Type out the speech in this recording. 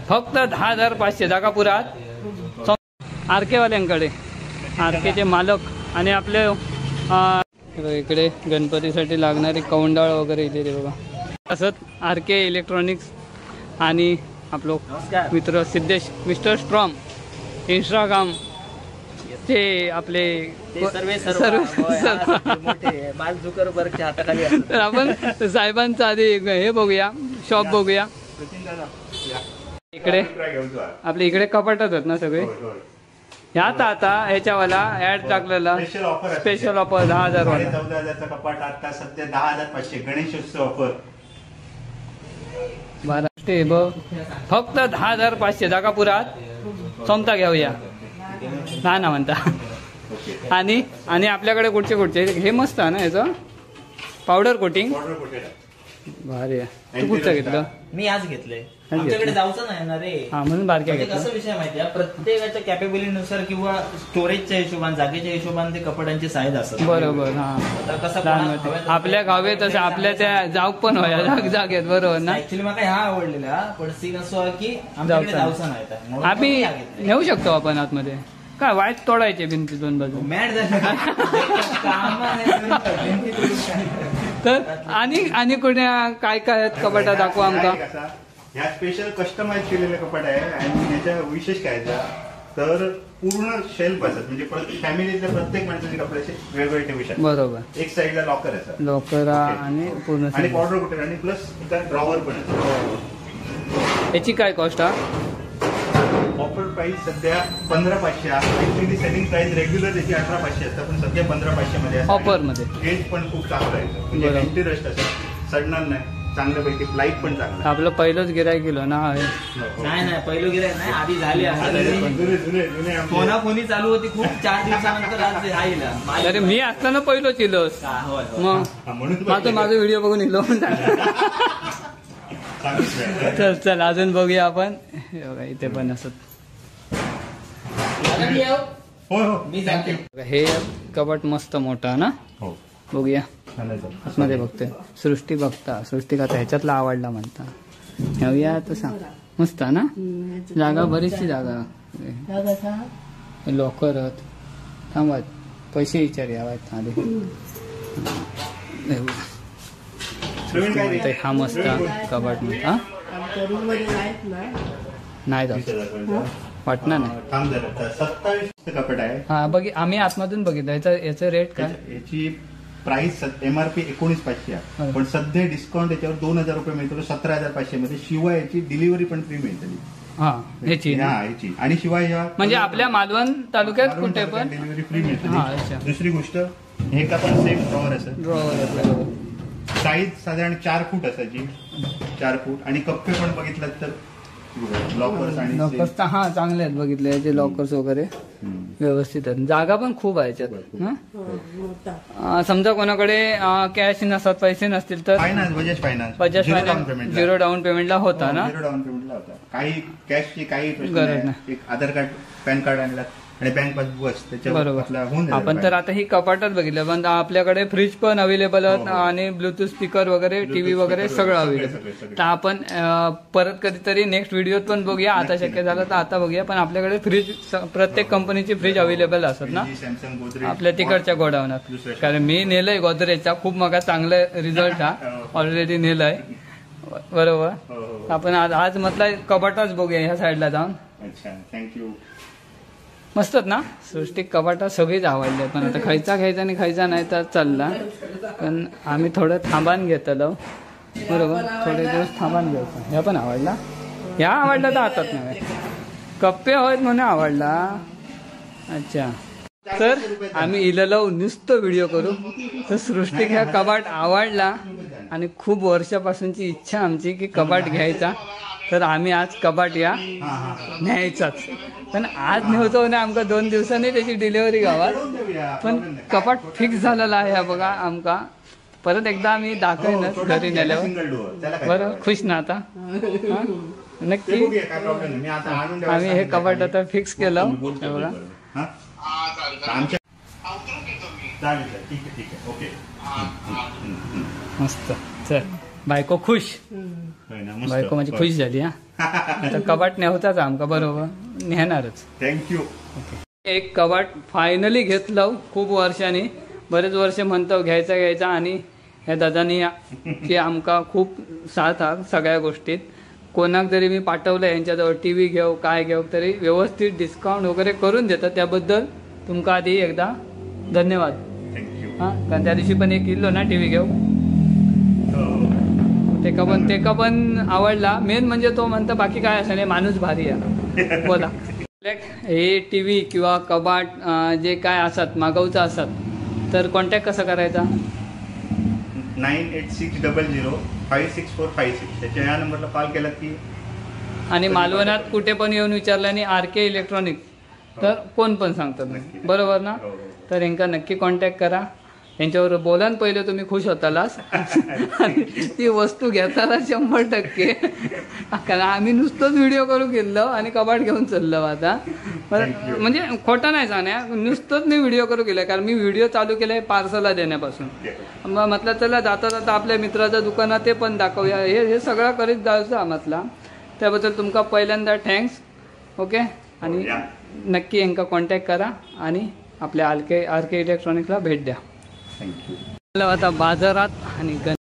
फक्त 10,500 जागा पुरात आरके वाल्यांकडे, आरकेचे मालक आणि आपले इकडे गणपतीसाठी लागणारी कौंडाळ वगैरे इथे बघा. तसंच आरके इलेक्ट्रॉनिक्स आणि आपलं मित्र सिद्धेश मिस्टर स्ट्रॉम इंस्टाग्राम ते आपले तर आपण साहेबांचं आधी हे बघूया, शॉप बघूया. इकडे आपले इकडे कपाटात आहेत ना सगळे. ह्यात आता ह्याच्यावाला ऍड टाकलेला स्पेशल ऑफर 10,000 वाला 14,000चा कपाट आता सध्या 10,500 गणेशोत्सव ऑफर. फक्त 10,500 जागा पुरात समता घेऊया ना म्हणता. आणि आपल्याकडे कुठचे हे मस्त आहे ना ह्याचं पावडर कोटिंग भारी आहे. तू कुठचं घेतलं? मी आज घेतलंय. आमच्याकडे जाऊचं नाही ना रे. हा म्हणून बारक्या घेतलं. कसं विषय माहिती आहे, प्रत्येकाच्या कॅपेबिलिटीनुसार किंवा स्टोरेजच्या हिशोबाने जागेच्या हिशोबाने ते कपड्यांचे साईज असतात. बरोबर. हा कसं आपल्या गावे तसं आपल्या त्या जाऊ पण व्हायला जागेत. बरोबर ना. ऍक्च्युली मला हा आवडलेला, पण सीन असं की आमच्याकडे जाऊचं नाही. आम्ही नेऊ शकतो आपण आतमध्ये काय वाईट तोडायचे भिंती दोन बाजू मॅट तर आणि कुठे काय काय आहेत कपाटा दाखवा आमका. ह्या स्पेशल कस्टमाइज केलेले कपाट आहे. आणि याच्या विशेष काय तर पूर्ण शेल्फ असतात, म्हणजे फॅमिलीतल्या प्रत्येक माणसाच्या कपड्याचे वेगवेगळे ठेवू शकतात. बरोबर. एक साईडला लॉकर आहे, लॉकर आणि पूर्ण आणि पावडर कुठे आणि प्लस ड्रॉवर पण आहे. याची काय कॉस्ट आहे? ऑफर प्राइस सध्या 15,500. ऍक्च्युअली सेलिंग प्राइस रेग्युलर त्याची 18,500 असतात, पण सध्या 15,500 मध्ये ऑफर मध्ये. गेज पण खूप चांगलं आहे, म्हणजे एंटी रस्ट असं सडणार नाही, चांगल्यापैकी लाईट पण चांगलं. आपलं पहिलंच गिरायक केलो ना. नाही पहिलं गिरायक नाही, आधी झाली फोनाफोनी चालू होती खूप. 4 दिवसानंतर आज राहिला. अरे मी असताना पहिलं केलोस मग माझा व्हिडिओ बघून इलो. चल अजून बघूया आपण. इथे पण असत हे कपाट मस्त मोठा ना. बघूया मध्ये बघतोय. सृष्टी बघता, सृष्टी का ह्याच्यातला आवडला म्हणता. घेऊया तर सांग. मस्त ना जागा, बरीचशी जागा. लॉकर थांबा, पैसे विचारूया आधी. हा मस्त कपाट म्हणता. नाही जात वाटणार नाही. 27 कपाट आहे. हा बघ, आम्ही आतमधून बघितलं. याचं रेट काय? याची प्राइस MRP 19,500 आहे, पण सध्या डिस्काउंट याच्यावर 2,000 रुपये मिळतो 17,500 मध्ये. शिवाय याची डिलिव्हरी पण फ्री मिळते. याची आणि शिवाय म्हणजे आपल्या मालवण तालुक्यात कुठे पण डिलिव्हरी फ्री मिळते. दुसरी गोष्ट हे का पण सेम ड्रॉवर असेल. ड्रॉवर साईज साधारण 4 फूट असायची, 4 फूट. आणि कप्पे पण बघितलं तर लॉकर्स आणि लॉकर्स हा चांगले आहेत. बघितले याचे लॉकर्स वगैरे व्यवस्थित आहेत. जागा पण खूप आहे याच्यात. समजा कोणाकडे कॅश नसतात, पैसे नसतील तर बजाज फायनान्स 0 डाऊन पेमेंटला होता ना. 0 डाऊन पेमेंटला होता. काही कॅशची काही गरज नाही. एक आधार कार्ड, पॅन कार्ड आणला आणि बँक पासबुक असते त्याच्यावर. आपण तर आता ही कपाटात बघितलं, पण आपल्याकडे फ्रीज पण अवेलेबल आहेत आणि ब्लूटूथ स्पीकर वगैरे, टीव्ही वगैरे सगळं अवेलेबल. तर आपण परत कधीतरी नेक्स्ट व्हिडिओत पण बघूया. आता शक्य झालं तर आता बघूया. पण आपल्याकडे फ्रीज प्रत्येक कंपनीची फ्रीज अवेलेबल असतात ना आपल्या तिकडच्या गोडाऊनात. कारण मी नेलंय गोदरेजचा, खूप मग चांगला रिझल्ट हा ऑलरेडी नेलाय. बरोबर. आपण आज म्हटलं कपाटाच बघूया ह्या साईडला जाऊन. थँक्यू. मस्तच ना. सृष्टी कपाटा सगळीच आवडले, पण आता खायचा आणि खायचा नाही तर चालला. पण आम्ही थोडं थांबान घेतलं. बरोबर, थोडे दिवस थांबान घ्यायचं. ह्या पण आवडला. ह्या आवडला तर हातात नाही. कप्पे होत म्हणून आवडला. अच्छा, तर आम्ही इलेलो नुसतं व्हिडिओ करू. तर सृष्टी ह्या कपाट आवडला आणि खूप वर्षापासूनची इच्छा आमची की कपाट घ्यायचा. तर आम्ही आज कपाट या न्यायचाच. पण आज नव्हतो ना, आमका 2 दिवसांनी त्याची डिलिव्हरी गावात. पण कपाट फिक्स झालेला आहे बघा आमका. परत एकदा आम्ही दाखवेनच घरी नेल्यावर. बरं, खुश ना आता. नक्की आम्ही हे कपाट आता फिक्स केलं बघा. मस्त. चल, बायको खुश. बायको माझी खुश झाली. हा आता कबाट नेवताच आमका बरोबर नेणारच. थँक्यू. एक कबाट फायनली घेतलं खूप वर्षांनी, बरेच वर्ष म्हणतो घ्यायचा आणि ह्या दादानी की आमका खूप साथ हा सगळ्या गोष्टीत. कोणाक जरी मी पाठवलं यांच्याजवळ टी व्ही घेऊ काय घेऊ तरी व्यवस्थित डिस्काउंट वगैरे करून देतात. त्याबद्दल तुमका आधी एकदा धन्यवाद. थँक्यू. हां, कारण त्या दिवशी पण एक इल्लो ना टी व्ही घेऊ, तेका पण आवडला. मेन म्हणजे तो म्हणतो बाकी काय असं नाही, माणूस भारी आहे. बोला. हे टी व्ही किंवा कबाट जे काय असतात मागवचं असतात तर कॉन्टॅक्ट कसा करायचा? 9860056456 त्याच्या या नंबरला कॉल केला की. आणि मालवणात कुठे पण येऊन विचारलं आणि RK इलेक्ट्रॉनिक तर कोण पण सांगतात, बरोबर ना? हो. तर यांका नक्की कॉन्टॅक्ट करा. यांच्यावर बोलान पहिले तुम्ही खुश होतालास आणि ती वस्तू घेताना 100%. कारण आम्ही नुसतंच व्हिडिओ करून गेलो आणि कबाट घेऊन चाललो आता. म्हणजे खोटं नाही सांगण्या, नुसतंच मी व्हिडिओ करून गेलो. कारण मी व्हिडिओ चालू केलाय पार्सलला देण्यापासून. मग म्हटलं चला जाता जाता आपल्या मित्राच्या दुकानात ते पण दाखवूया. हे सगळं करीत जायचं म्हटलं. त्याबद्दल तुमका पहिल्यांदा थँक्स. ओके. आणि नक्की यांका कॉन्टॅक्ट करा आणि आपल्या RK इलेक्ट्रॉनिक्सला भेट द्या. थँक्यू. आता बाजारात आणि